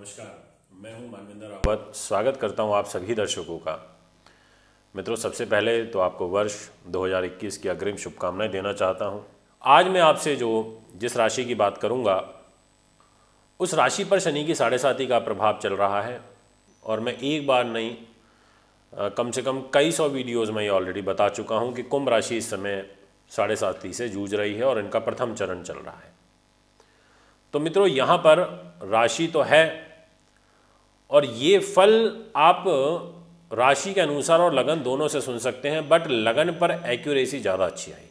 नमस्कार, मैं हूं मानविंदर रावत। स्वागत करता हूं आप सभी दर्शकों का। मित्रों, सबसे पहले तो आपको वर्ष 2021 की अग्रिम शुभकामनाएं देना चाहता हूं। आज मैं आपसे जिस राशि की बात करूंगा, उस राशि पर शनि की 7.5 का प्रभाव चल रहा है और मैं एक बार नहीं कम से कम कई सौ वीडियोज़ में ये ऑलरेडी बता चुका हूँ कि कुंभ राशि इस समय 7.5 से जूझ रही है और इनका प्रथम चरण चल रहा है। तो मित्रों, यहाँ पर राशि तो है और ये फल आप राशि के अनुसार और लगन दोनों से सुन सकते हैं, बट लगन पर एक्यूरेसी ज़्यादा अच्छी आएगी।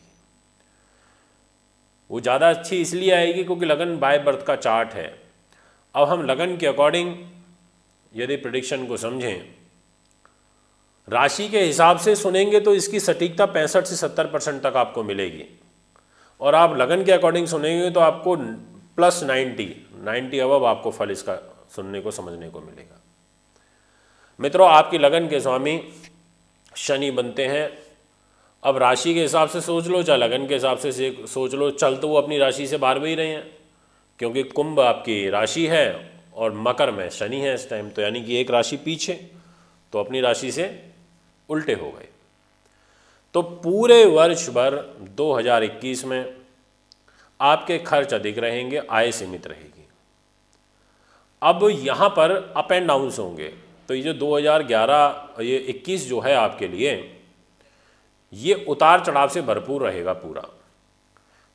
वो ज़्यादा अच्छी इसलिए आएगी क्योंकि लगन बाय बर्थ का चार्ट है। अब हम लगन के अकॉर्डिंग यदि प्रेडिक्शन को समझें, राशि के हिसाब से सुनेंगे तो इसकी सटीकता 65 से 70% तक आपको मिलेगी, और आप लगन के अकॉर्डिंग सुनेंगे तो आपको प्लस 90 अबव आपको फल इसका सुनने को समझने को मिलेगा। मित्रों, आपकी लगन के स्वामी शनि बनते हैं। अब राशि के हिसाब से सोच लो, चाहे लगन के हिसाब से सोच लो, चल तो वो अपनी राशि से बाहर में ही रहे हैं, क्योंकि कुंभ आपकी राशि है और मकर में शनि है इस टाइम, तो यानी कि एक राशि पीछे, तो अपनी राशि से उल्टे हो गए। तो पूरे वर्ष भर 2021 में आपके खर्च अधिक रहेंगे, आय सीमित रहेगी। अब यहाँ पर अप एंड डाउन्स होंगे। तो ये जो 2021 जो है आपके लिए, ये उतार चढ़ाव से भरपूर रहेगा पूरा,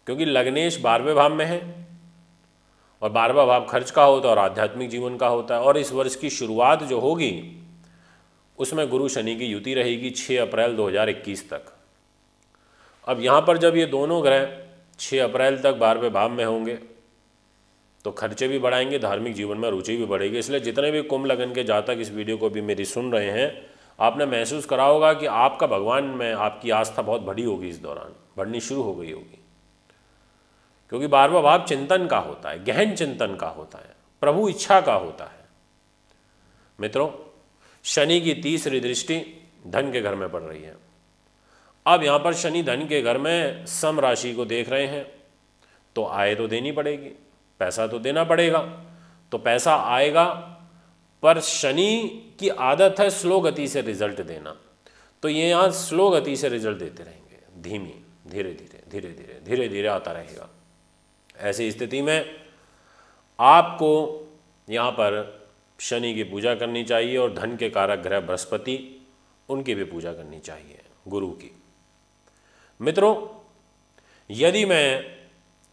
क्योंकि लग्नेश 12वें भाव में है और 12वां भाव खर्च का होता है और आध्यात्मिक जीवन का होता है। और इस वर्ष की शुरुआत जो होगी उसमें गुरु शनि की युति रहेगी 6 अप्रैल 2021 तक। अब यहाँ पर जब ये दोनों ग्रह 6 अप्रैल तक 12वें भाव में होंगे तो खर्चे भी बढ़ाएंगे, धार्मिक जीवन में रुचि भी बढ़ेगी। इसलिए जितने भी कुंभ लगन के जातक इस वीडियो को भी मेरी सुन रहे हैं, आपने महसूस करा होगा कि आपका भगवान में आपकी आस्था बहुत बढ़ी होगी, इस दौरान बढ़नी शुरू हो गई होगी, क्योंकि 12वां भाव चिंतन का होता है, गहन चिंतन का होता है, प्रभु इच्छा का होता है। मित्रों, शनि की तीसरी दृष्टि धन के घर में पड़ रही है। अब यहाँ पर शनि धन के घर में सम राशि को देख रहे हैं, तो आय तो देनी पड़ेगी, पैसा तो देना पड़ेगा, तो पैसा आएगा, पर शनि की आदत है स्लो गति से रिजल्ट देना। तो ये यहाँ स्लो गति से रिजल्ट देते रहेंगे, धीमी, धीरे धीरे आता रहेगा। ऐसी स्थिति में आपको यहाँ पर शनि की पूजा करनी चाहिए और धन के कारक ग्रह बृहस्पति, उनकी भी पूजा करनी चाहिए, गुरु की। मित्रों, यदि मैं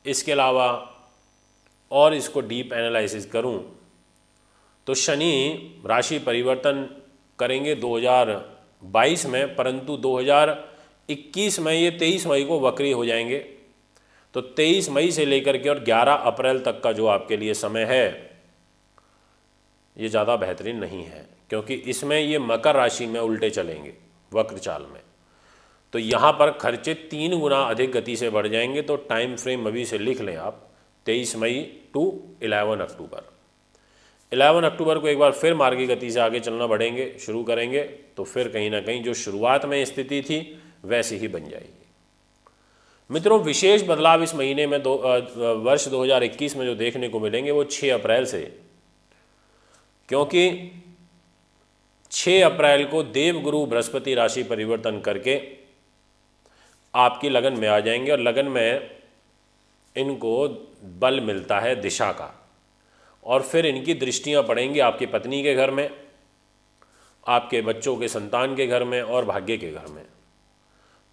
इसके अलावा और इसको डीप एनालिसिस करूं, तो शनि राशि परिवर्तन करेंगे 2022 में, परंतु 2021 में ये 23 मई को वक्री हो जाएंगे। तो 23 मई से लेकर के और 11 अप्रैल तक का जो आपके लिए समय है, ये ज़्यादा बेहतरीन नहीं है, क्योंकि इसमें ये मकर राशि में उल्टे चलेंगे वक्र चाल में। तो यहाँ पर खर्चे 3 गुना अधिक गति से बढ़ जाएंगे। तो टाइम फ्रेम अभी से लिख लें आप, 23 मई टू 11 अक्टूबर। 11 अक्टूबर को एक बार फिर मार्गी गति से आगे चलना बढ़ेंगे, शुरू करेंगे, तो फिर कहीं ना कहीं जो शुरुआत में स्थिति थी वैसी ही बन जाएगी। मित्रों, विशेष बदलाव इस महीने में वर्ष 2021 में जो देखने को मिलेंगे वो 6 अप्रैल से, क्योंकि 6 अप्रैल को देवगुरु बृहस्पति राशि परिवर्तन करके आपकी लगन में आ जाएंगे और लगन में इनको बल मिलता है दिशा का, और फिर इनकी दृष्टियां पड़ेंगी आपकी पत्नी के घर में, आपके बच्चों के संतान के घर में और भाग्य के घर में।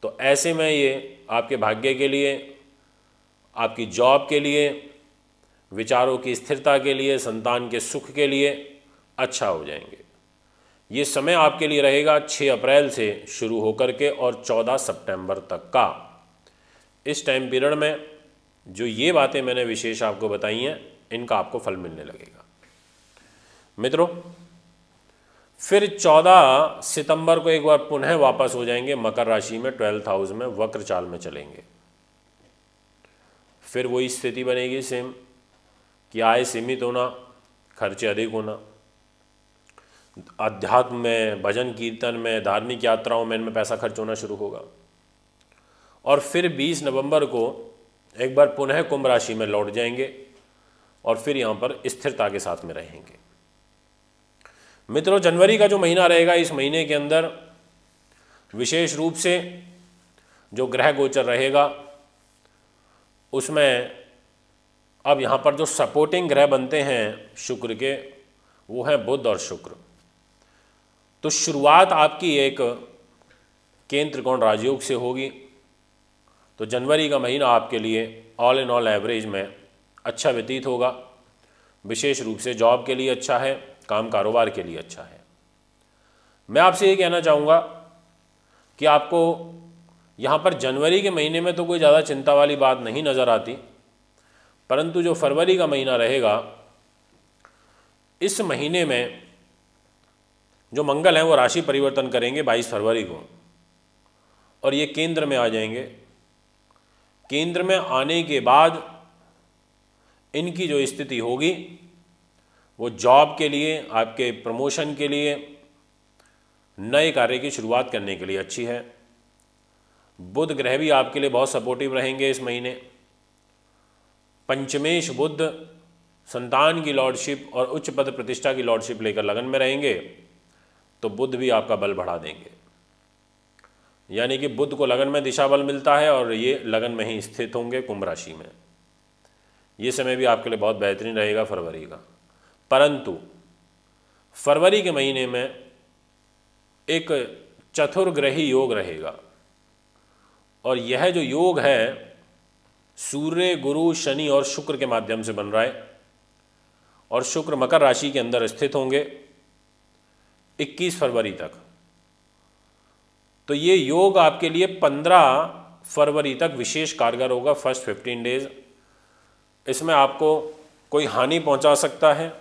तो ऐसे में ये आपके भाग्य के लिए, आपकी जॉब के लिए, विचारों की स्थिरता के लिए, संतान के सुख के लिए अच्छा हो जाएंगे। ये समय आपके लिए रहेगा 6 अप्रैल से शुरू होकर के और 14 सितंबर तक का। इस टाइम पीरियड में जो ये बातें मैंने विशेष आपको बताई हैं, इनका आपको फल मिलने लगेगा। मित्रों, फिर 14 सितंबर को एक बार पुनः वापस हो जाएंगे मकर राशि में, 12th हाउस में वक्र चाल में चलेंगे। फिर वही स्थिति बनेगी सेम कि आय सीमित होना, खर्चे अधिक होना, अध्यात्म में, भजन कीर्तन में, धार्मिक यात्राओं में, इनमें पैसा खर्च होना शुरू होगा। और फिर 20 नवंबर को एक बार पुनः कुंभ राशि में लौट जाएंगे और फिर यहाँ पर स्थिरता के साथ में रहेंगे। मित्रों, जनवरी का जो महीना रहेगा, इस महीने के अंदर विशेष रूप से जो ग्रह गोचर रहेगा उसमें अब यहाँ पर जो सपोर्टिंग ग्रह बनते हैं शुक्र के, वो हैं बुध और शुक्र। तो शुरुआत आपकी एक केंद्र त्रिकोण राजयोग से होगी। तो जनवरी का महीना आपके लिए ऑल इन ऑल एवरेज में अच्छा व्यतीत होगा। विशेष रूप से जॉब के लिए अच्छा है, काम कारोबार के लिए अच्छा है। मैं आपसे ये कहना चाहूँगा कि आपको यहाँ पर जनवरी के महीने में तो कोई ज़्यादा चिंता वाली बात नहीं नज़र आती, परंतु जो फरवरी का महीना रहेगा, इस महीने में जो मंगल हैं वो राशि परिवर्तन करेंगे 22 फरवरी को, और ये केंद्र में आ जाएंगे। केंद्र में आने के बाद इनकी जो स्थिति होगी वो जॉब के लिए, आपके प्रमोशन के लिए, नए कार्य की शुरुआत करने के लिए अच्छी है। बुध ग्रह भी आपके लिए बहुत सपोर्टिव रहेंगे इस महीने। पंचमेश बुध संतान की लॉर्डशिप और उच्च पद प्रतिष्ठा की लॉर्डशिप लेकर लगन में रहेंगे, तो बुध भी आपका बल बढ़ा देंगे। यानी कि बुध को लगन में दिशा बल मिलता है और ये लगन में ही स्थित होंगे कुंभ राशि में। ये समय भी आपके लिए बहुत बेहतरीन रहेगा फरवरी का। परंतु फरवरी के महीने में एक चतुर्ग्रही योग रहेगा, और यह जो योग है सूर्य, गुरु, शनि और शुक्र के माध्यम से बन रहा है, और शुक्र मकर राशि के अंदर स्थित होंगे 21 फरवरी तक। तो ये योग आपके लिए 15 फरवरी तक विशेष कारगर होगा, फर्स्ट 15 डेज। इसमें आपको कोई हानि पहुंचा सकता है,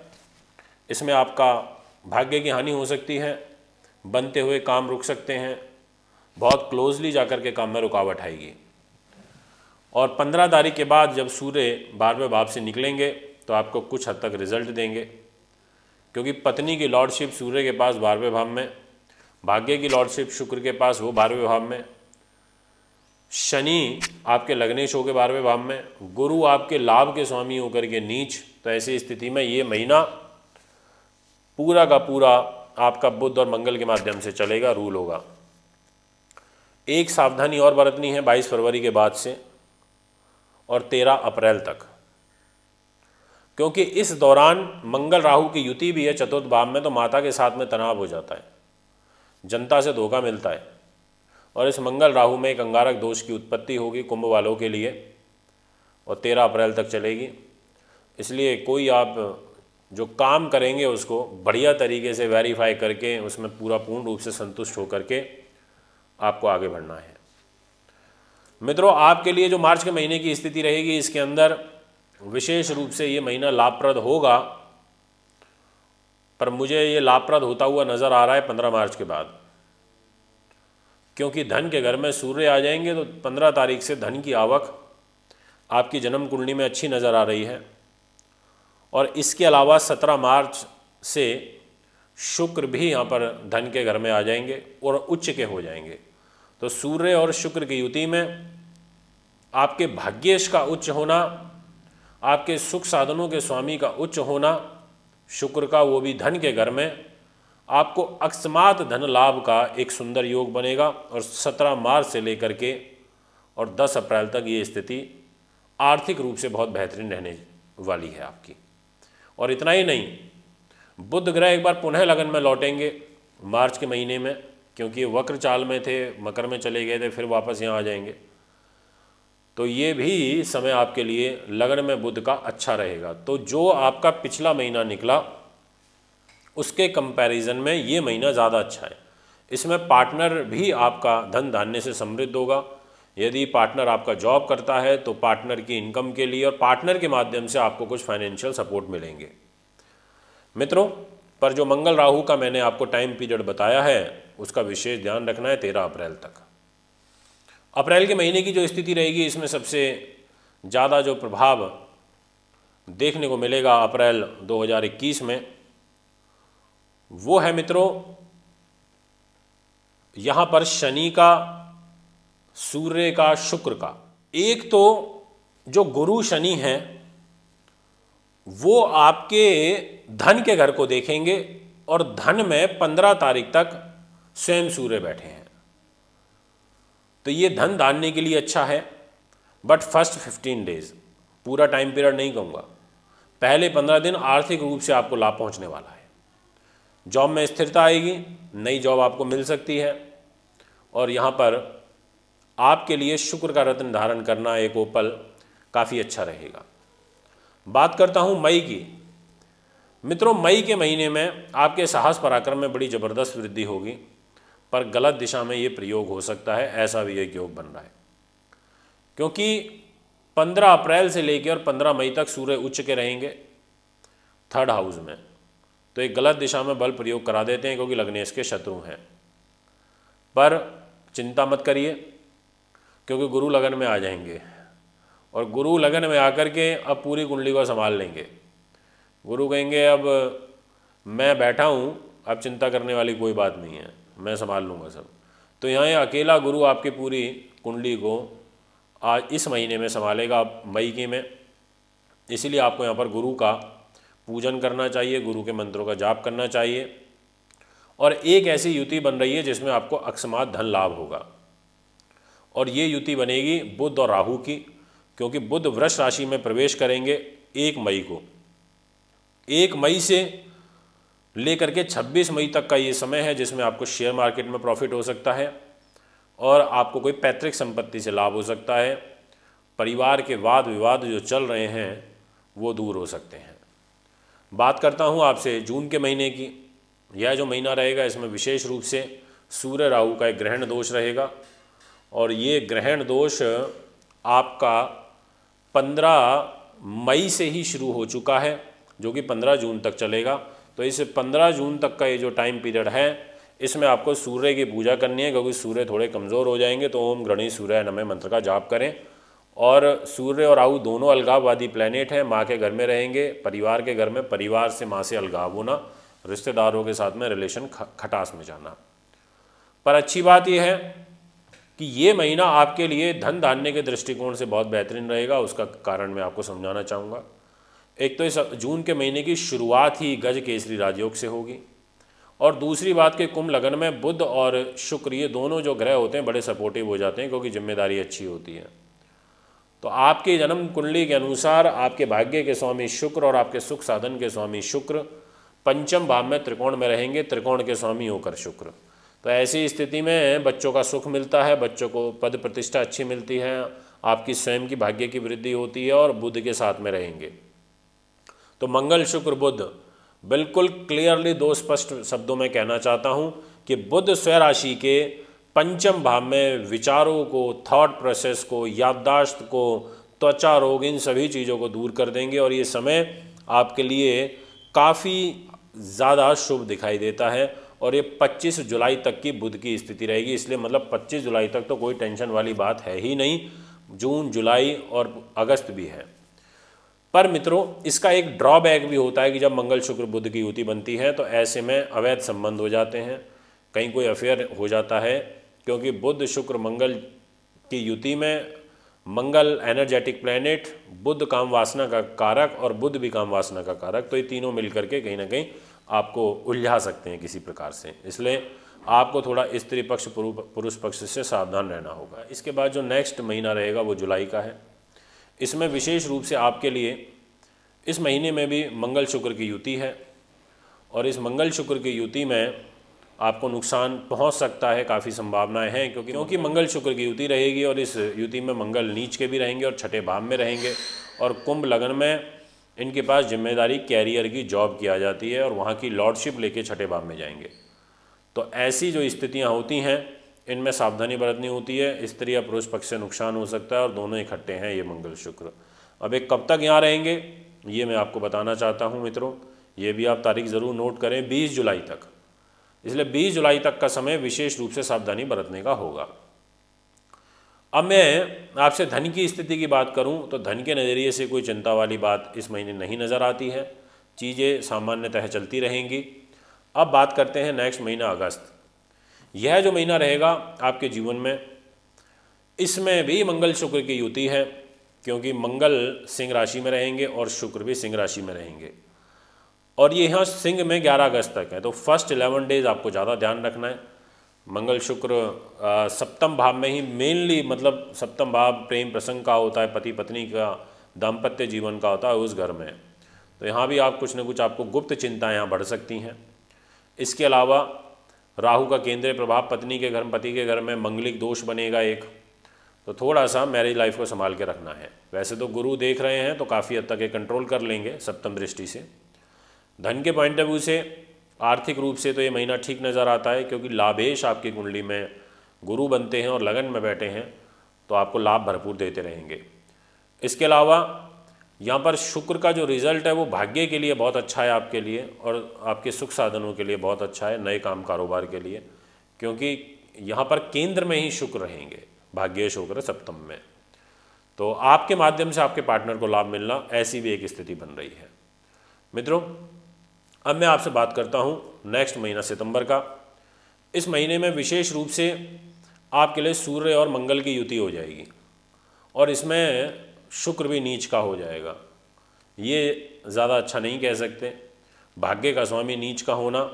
इसमें आपका भाग्य की हानि हो सकती है, बनते हुए काम रुक सकते हैं, बहुत क्लोजली जाकर के काम में रुकावट आएगी। और 15 तारीख के बाद जब सूर्य 12वें भाव से निकलेंगे तो आपको कुछ हद तक रिजल्ट देंगे, क्योंकि पत्नी की लॉर्डशिप सूर्य के पास 12वें भाव में, भाग्य की लॉर्डशिप शुक्र के पास वो 12वें भाव में, शनि आपके लग्नेश होकर 12वें भाव में, गुरु आपके लाभ के स्वामी होकर के नीच। तो ऐसी स्थिति में ये महीना पूरा का पूरा आपका बुध और मंगल के माध्यम से चलेगा, रूल होगा। एक सावधानी और बरतनी है 22 फरवरी के बाद से और 13 अप्रैल तक, क्योंकि इस दौरान मंगल राहु की युति भी है चतुर्थ भाव में, तो माता के साथ में तनाव हो जाता है, जनता से धोखा मिलता है, और इस मंगल राहु में एक अंगारक दोष की उत्पत्ति होगी कुंभ वालों के लिए, और 13 अप्रैल तक चलेगी। इसलिए कोई आप जो काम करेंगे उसको बढ़िया तरीके से वेरीफाई करके उसमें पूर्ण रूप से संतुष्ट होकर के आपको आगे बढ़ना है। मित्रों, आपके लिए जो मार्च के महीने की स्थिति रहेगी, इसके अंदर विशेष रूप से ये महीना लाभप्रद होगा, पर मुझे ये लाभप्रद होता हुआ नज़र आ रहा है 15 मार्च के बाद, क्योंकि धन के घर में सूर्य आ जाएंगे। तो 15 तारीख से धन की आवक आपकी जन्म कुंडली में अच्छी नज़र आ रही है, और इसके अलावा 17 मार्च से शुक्र भी यहाँ पर धन के घर में आ जाएंगे और उच्च के हो जाएंगे। तो सूर्य और शुक्र की युति में आपके भाग्येश का उच्च होना, आपके सुख साधनों के स्वामी का उच्च होना, शुक्र का वो भी धन के घर में, आपको अकस्मात धन लाभ का एक सुंदर योग बनेगा। और 17 मार्च से लेकर के और 10 अप्रैल तक ये स्थिति आर्थिक रूप से बहुत बेहतरीन रहने वाली है आपकी। और इतना ही नहीं, बुध ग्रह एक बार पुनः लगन में लौटेंगे मार्च के महीने में, क्योंकि वक्र चाल में थे, मकर में चले गए थे, फिर वापस यहाँ आ जाएंगे। तो ये भी समय आपके लिए लगन में बुध का अच्छा रहेगा। तो जो आपका पिछला महीना निकला उसके कंपैरिजन में ये महीना ज़्यादा अच्छा है। इसमें पार्टनर भी आपका धन धान्य से समृद्ध होगा। यदि पार्टनर आपका जॉब करता है तो पार्टनर की इनकम के लिए और पार्टनर के माध्यम से आपको कुछ फाइनेंशियल सपोर्ट मिलेंगे। मित्रों, पर जो मंगल राहु का मैंने आपको टाइम पीरियड बताया है उसका विशेष ध्यान रखना है 13 अप्रैल तक। अप्रैल के महीने की जो स्थिति रहेगी, इसमें सबसे ज़्यादा जो प्रभाव देखने को मिलेगा अप्रैल 2021 में, वो है मित्रों यहाँ पर शनि का, सूर्य का, शुक्र का। एक तो जो गुरु शनि हैं वो आपके धन के घर को देखेंगे और धन में 15 तारीख तक स्वयं सूर्य बैठे हैं। तो ये धन धान्य के लिए अच्छा है, बट फर्स्ट 15 डेज, पूरा टाइम पीरियड नहीं कहूँगा, पहले 15 दिन आर्थिक रूप से आपको लाभ पहुँचने वाला है। जॉब में स्थिरता आएगी, नई जॉब आपको मिल सकती है, और यहाँ पर आपके लिए शुक्र का रत्न धारण करना एक ओपल काफ़ी अच्छा रहेगा। बात करता हूँ मई की। मित्रों, मई के महीने में आपके साहस पराक्रम में बड़ी ज़बरदस्त वृद्धि होगी, पर गलत दिशा में ये प्रयोग हो सकता है, ऐसा भी एक योग बन रहा है। क्योंकि 15 अप्रैल से लेकर 15 मई तक सूर्य उच्च के रहेंगे 3rd हाउस में, तो एक गलत दिशा में बल प्रयोग करा देते हैं, क्योंकि लग्नेश के शत्रु हैं। पर चिंता मत करिए, क्योंकि गुरु लगन में आ जाएंगे, और गुरु लगन में आकर के अब पूरी कुंडली को संभाल लेंगे। गुरु कहेंगे अब मैं बैठा हूँ, अब चिंता करने वाली कोई बात नहीं है, मैं संभाल लूँगा सब। तो यहाँ ये अकेला गुरु आपकी पूरी कुंडली को आज इस महीने में संभालेगा, मई के में। इसीलिए आपको यहाँ पर गुरु का पूजन करना चाहिए, गुरु के मंत्रों का जाप करना चाहिए, और एक ऐसी युति बन रही है जिसमें आपको अकस्मात धन लाभ होगा। और ये युति बनेगी बुध और राहु की, क्योंकि बुध वृष राशि में प्रवेश करेंगे 1 मई को। 1 मई से लेकर के 26 मई तक का ये समय है जिसमें आपको शेयर मार्केट में प्रॉफिट हो सकता है, और आपको कोई पैतृक संपत्ति से लाभ हो सकता है। परिवार के वाद विवाद जो चल रहे हैं वो दूर हो सकते हैं। बात करता हूँ आपसे जून के महीने की। यह जो महीना रहेगा इसमें विशेष रूप से सूर्य राहु का एक ग्रहण दोष रहेगा, और ये ग्रहण दोष आपका 15 मई से ही शुरू हो चुका है, जो कि 15 जून तक चलेगा। तो इस 15 जून तक का ये जो टाइम पीरियड है, इसमें आपको सूर्य की पूजा करनी है, क्योंकि सूर्य थोड़े कमज़ोर हो जाएंगे। तो ओम गणेश सूर्य नमः मंत्र का जाप करें। और सूर्य और राहु दोनों अलगाववादी प्लैनेट हैं, माँ के घर में रहेंगे, परिवार के घर में, परिवार से माँ से अलगाव होना, रिश्तेदारों के साथ में रिलेशन खटास में जाना। पर अच्छी बात यह है कि ये महीना आपके लिए धन धान्य के दृष्टिकोण से बहुत बेहतरीन रहेगा। उसका कारण मैं आपको समझाना चाहूँगा। एक तो इस जून के महीने की शुरुआत ही गज केसरी राजयोग से होगी, और दूसरी बात कि कुंभ लगन में बुध और शुक्र, ये दोनों जो ग्रह होते हैं बड़े सपोर्टिव हो जाते हैं, क्योंकि जिम्मेदारी अच्छी होती है। तो आपके जन्म कुंडली के अनुसार आपके भाग्य के स्वामी शुक्र और आपके सुख साधन के स्वामी शुक्र 5म भाव में त्रिकोण में रहेंगे, त्रिकोण के स्वामी होकर शुक्र। तो ऐसी स्थिति में बच्चों का सुख मिलता है, बच्चों को पद प्रतिष्ठा अच्छी मिलती है, आपकी स्वयं की भाग्य की वृद्धि होती है, और बुध के साथ में रहेंगे। तो मंगल शुक्र बुध, बिल्कुल क्लियरली 2 स्पष्ट शब्दों में कहना चाहता हूँ कि बुध स्वराशि के 5म भाव में विचारों को, थॉट प्रोसेस को, याददाश्त को, त्वचा रोग, इन सभी चीज़ों को दूर कर देंगे, और ये समय आपके लिए काफ़ी ज़्यादा शुभ दिखाई देता है। और ये 25 जुलाई तक की बुध की स्थिति रहेगी, इसलिए मतलब 25 जुलाई तक तो कोई टेंशन वाली बात है ही नहीं। जून, जुलाई और अगस्त भी है। पर मित्रों, इसका एक ड्रॉबैक भी होता है कि जब मंगल शुक्र बुध की युति बनती है तो ऐसे में अवैध संबंध हो जाते हैं, कहीं कोई अफेयर हो जाता है, क्योंकि बुध शुक्र मंगल की युति में मंगल एनर्जेटिक प्लैनेट, बुध काम वासना का कारक और बुध भी काम वासना का कारक, तो ये तीनों मिलकर के कहीं ना कहीं आपको उलझा सकते हैं किसी प्रकार से। इसलिए आपको थोड़ा स्त्री पक्ष पुरुष पक्ष से सावधान रहना होगा। इसके बाद जो नेक्स्ट महीना रहेगा वो जुलाई का है। इसमें विशेष रूप से आपके लिए इस महीने में भी मंगल शुक्र की युति है, और इस मंगल शुक्र की युति में आपको नुकसान पहुंच सकता है, काफ़ी संभावनाएं हैं, क्योंकि मंगल शुक्र की युति रहेगी, और इस युति में मंगल नीच के भी रहेंगे और 6ठे भाव में रहेंगे। और कुंभ लगन में इनके पास जिम्मेदारी कैरियर की, जॉब की आ जाती है, और वहाँ की लॉर्डशिप लेके 6ठे भाव में जाएंगे। तो ऐसी जो स्थितियाँ होती हैं इनमें सावधानी बरतनी होती है। स्त्री या पुरुष पक्ष से नुकसान हो सकता है, और दोनों इकट्ठे हैं ये मंगल शुक्र। अब एक कब तक यहाँ रहेंगे ये मैं आपको बताना चाहता हूँ मित्रों, ये भी आप तारीख ज़रूर नोट करें, 20 जुलाई तक। इसलिए 20 जुलाई तक का समय विशेष रूप से सावधानी बरतने का होगा। अब मैं आपसे धन की स्थिति की बात करूं तो धन के नज़रिए से कोई चिंता वाली बात इस महीने नहीं नज़र आती है, चीज़ें सामान्यतः चलती रहेंगी। अब बात करते हैं नेक्स्ट महीना अगस्त। यह जो महीना रहेगा आपके जीवन में, इसमें भी मंगल शुक्र की युति है, क्योंकि मंगल सिंह राशि में रहेंगे और शुक्र भी सिंह राशि में रहेंगे। और ये यहाँ सिंह में 11 अगस्त तक है। तो फर्स्ट 11 डेज आपको ज़्यादा ध्यान रखना है। मंगल शुक्र सप्तम भाव में ही मेनली, मतलब सप्तम भाव प्रेम प्रसंग का होता है, पति पत्नी का दाम्पत्य जीवन का होता है उस घर में। तो यहाँ भी आप कुछ न कुछ आपको गुप्त चिंताएँ यहाँ बढ़ सकती हैं। इसके अलावा राहु का केंद्रीय प्रभाव पत्नी के घर, पति के घर में मंगलिक दोष बनेगा एक, तो थोड़ा सा मैरिज लाइफ को संभाल के रखना है। वैसे तो गुरु देख रहे हैं तो काफ़ी हद तक ये कंट्रोल कर लेंगे सप्तम दृष्टि से। धन के पॉइंट ऑफ व्यू से आर्थिक रूप से तो ये महीना ठीक नज़र आता है, क्योंकि लाभेश आपकी कुंडली में गुरु बनते हैं और लगन में बैठे हैं, तो आपको लाभ भरपूर देते रहेंगे। इसके अलावा यहाँ पर शुक्र का जो रिजल्ट है वो भाग्य के लिए बहुत अच्छा है आपके लिए, और आपके सुख साधनों के लिए बहुत अच्छा है, नए काम कारोबार के लिए, क्योंकि यहाँ पर केंद्र में ही शुक्र रहेंगे, भाग्य शुक्र सप्तम में। तो आपके माध्यम से आपके पार्टनर को लाभ मिलना, ऐसी भी एक स्थिति बन रही है। मित्रों, अब मैं आपसे बात करता हूँ नेक्स्ट महीना सितंबर का। इस महीने में विशेष रूप से आपके लिए सूर्य और मंगल की युति हो जाएगी, और इसमें शुक्र भी नीच का हो जाएगा। ये ज़्यादा अच्छा नहीं कह सकते, भाग्य का स्वामी नीच का होना,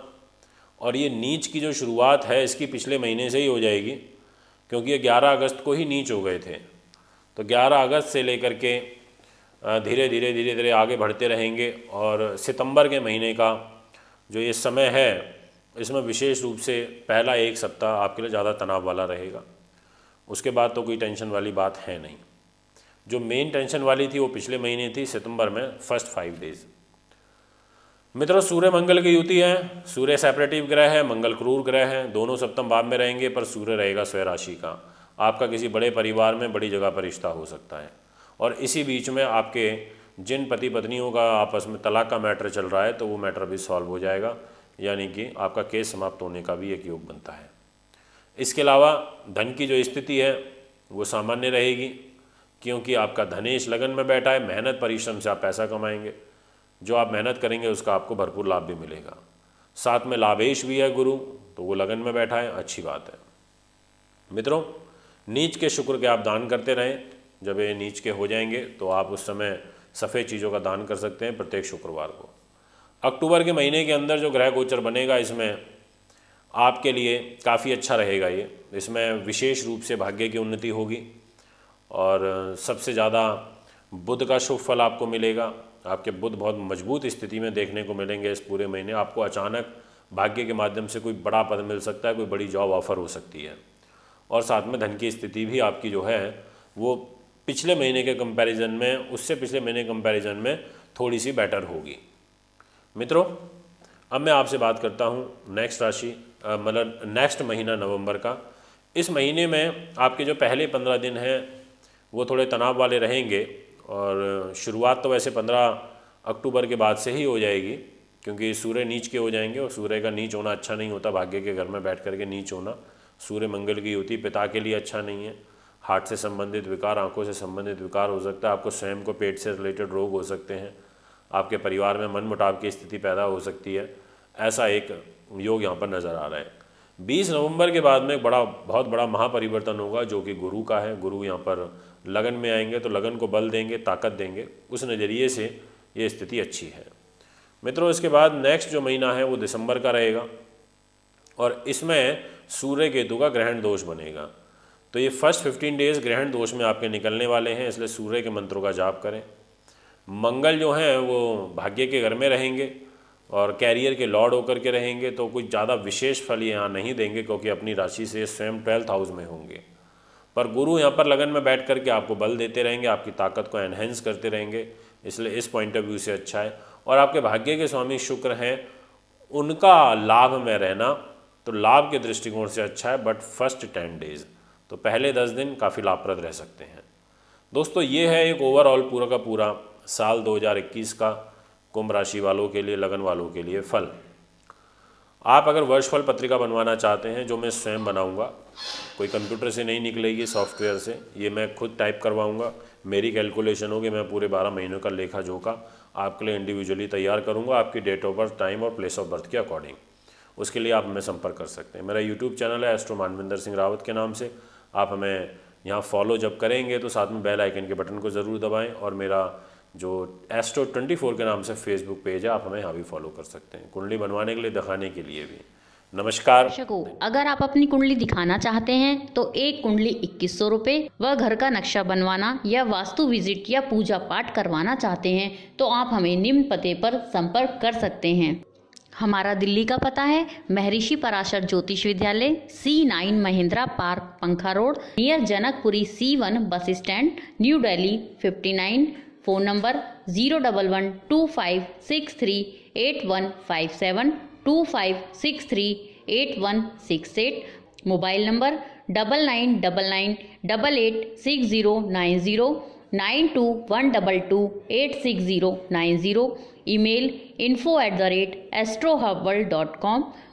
और ये नीच की जो शुरुआत है इसकी पिछले महीने से ही हो जाएगी, क्योंकि ये 11 अगस्त को ही नीच हो गए थे। तो 11 अगस्त से लेकर के धीरे धीरे आगे बढ़ते रहेंगे, और सितंबर के महीने का जो ये समय है इसमें विशेष रूप से पहला एक सप्ताह आपके लिए ज़्यादा तनाव वाला रहेगा। उसके बाद तो कोई टेंशन वाली बात है नहीं। जो मेन टेंशन वाली थी वो पिछले महीने थी, सितंबर में फर्स्ट 5 डेज। मित्रों, सूर्य मंगल की युति है। सूर्य सेपरेटिव ग्रह है, मंगल क्रूर ग्रह है, दोनों सप्तम भाव में रहेंगे, पर सूर्य रहेगा स्वयं राशि का। आपका किसी बड़े परिवार में बड़ी जगह पर रिश्ता हो सकता है, और इसी बीच में आपके जिन पति पत्नियों का आपस में तलाक का मैटर चल रहा है तो वो मैटर भी सॉल्व हो जाएगा, यानी कि आपका केस समाप्त होने का भी एक योग बनता है। इसके अलावा धन की जो स्थिति है वो सामान्य रहेगी, क्योंकि आपका धनेश लगन में बैठा है। मेहनत परिश्रम से आप पैसा कमाएंगे, जो आप मेहनत करेंगे उसका आपको भरपूर लाभ भी मिलेगा। साथ में लाभेश भी है गुरु, तो वो लगन में बैठा है, अच्छी बात है। मित्रों, नीच के शुक्र के आप दान करते रहें। जब ये नीच के हो जाएंगे तो आप उस समय सफ़ेद चीज़ों का दान कर सकते हैं प्रत्येक शुक्रवार को। अक्टूबर के महीने के अंदर जो ग्रह गोचर बनेगा इसमें आपके लिए काफ़ी अच्छा रहेगा। ये इसमें विशेष रूप से भाग्य की उन्नति होगी, और सबसे ज़्यादा बुध का शुभ फल आपको मिलेगा। आपके बुध बहुत मजबूत स्थिति में देखने को मिलेंगे इस पूरे महीने। आपको अचानक भाग्य के माध्यम से कोई बड़ा पद मिल सकता है, कोई बड़ी जॉब ऑफर हो सकती है, और साथ में धन की स्थिति भी आपकी जो है वो पिछले महीने के कंपैरिजन में, उससे पिछले महीने कंपैरिजन में थोड़ी सी बेटर होगी। मित्रों, अब मैं आपसे बात करता हूँ नेक्स्ट राशि, मतलब नेक्स्ट महीना नवंबर का। इस महीने में आपके जो पहले 15 दिन हैं वो थोड़े तनाव वाले रहेंगे, और शुरुआत तो वैसे 15 अक्टूबर के बाद से ही हो जाएगी, क्योंकि सूर्य नीच के हो जाएंगे, और सूर्य का नीच होना अच्छा नहीं होता। भाग्य के घर में बैठ करके नीच होना, सूर्य मंगल की युति पिता के लिए अच्छा नहीं है। हार्ट से संबंधित विकार, आंखों से संबंधित विकार हो सकता है, आपको स्वयं को पेट से रिलेटेड रोग हो सकते हैं, आपके परिवार में मनमुटाव की स्थिति पैदा हो सकती है। ऐसा एक योग यहाँ पर नज़र आ रहा है। 20 नवंबर के बाद में एक बहुत बड़ा महापरिवर्तन होगा, जो कि गुरु का है। गुरु यहाँ पर लगन में आएंगे, तो लगन को बल देंगे, ताकत देंगे। उस नज़रिए से ये स्थिति अच्छी है। मित्रों, इसके बाद नेक्स्ट जो महीना है वो दिसंबर का रहेगा, और इसमें सूर्य केतु का ग्रहण दोष बनेगा। तो ये फर्स्ट 15 डेज ग्रहण दोष में आपके निकलने वाले हैं, इसलिए सूर्य के मंत्रों का जाप करें। मंगल जो हैं वो भाग्य के घर में रहेंगे और कैरियर के लॉर्ड होकर के रहेंगे, तो कुछ ज़्यादा विशेष फल यहाँ नहीं देंगे, क्योंकि अपनी राशि से स्वयं 12th हाउस में होंगे। पर गुरु यहाँ पर लगन में बैठ करके आपको बल देते रहेंगे, आपकी ताकत को एनहेंस करते रहेंगे, इसलिए इस पॉइंट ऑफ व्यू से अच्छा है। और आपके भाग्य के स्वामी शुक्र हैं, उनका लाभ में रहना तो लाभ के दृष्टिकोण से अच्छा है, बट फर्स्ट 10 डेज, तो पहले 10 दिन काफ़ी लाभप्रद रह सकते हैं। दोस्तों, ये है एक ओवरऑल पूरा का पूरा साल 2021 का कुंभ राशि वालों के लिए, लगन वालों के लिए फल। आप अगर वर्षफल पत्रिका बनवाना चाहते हैं, जो मैं स्वयं बनाऊंगा, कोई कंप्यूटर से नहीं निकलेगी, सॉफ्टवेयर से, ये मैं खुद टाइप करवाऊंगा, मेरी कैलकुलेशन होगी, मैं पूरे 12 महीनों का लेखा जोखा आपके लिए इंडिविजुअली तैयार करूंगा, आपकी डेट ऑफ बर्थ, टाइम और प्लेस ऑफ बर्थ के अकॉर्डिंग। उसके लिए आप हमें संपर्क कर सकते हैं। मेरा यूट्यूब चैनल है एस्ट्रो मानविंदर सिंह रावत के नाम से। आप हमें यहाँ फॉलो जब करेंगे तो साथ में बेल आइकन के बटन को ज़रूर दबाएं, और मेरा जो एस्ट्रो 24 के नाम से फेसबुक पेज है, आप हमें यहाँ भी फॉलो कर सकते हैं, कुंडली बनवाने के लिए, दिखाने के लिए भी। नमस्कार दर्शकों, अगर आप अपनी कुंडली दिखाना चाहते हैं तो एक कुंडली 2100 रुपये व घर का नक्शा बनवाना या वास्तु विजिट या पूजा पाठ करवाना चाहते हैं तो आप हमें निम्न पते पर संपर्क कर सकते हैं। हमारा दिल्ली का पता है महर्षि पराशर ज्योतिष विद्यालय, C9 महिंद्रा पार्क, पंखा road, near Janakpuri C1 bus stand, new Delhi 59। Phone number 01125638157, 25638168। Mobile number 9999886090, 9212286090। Email info@astrohubworld.com।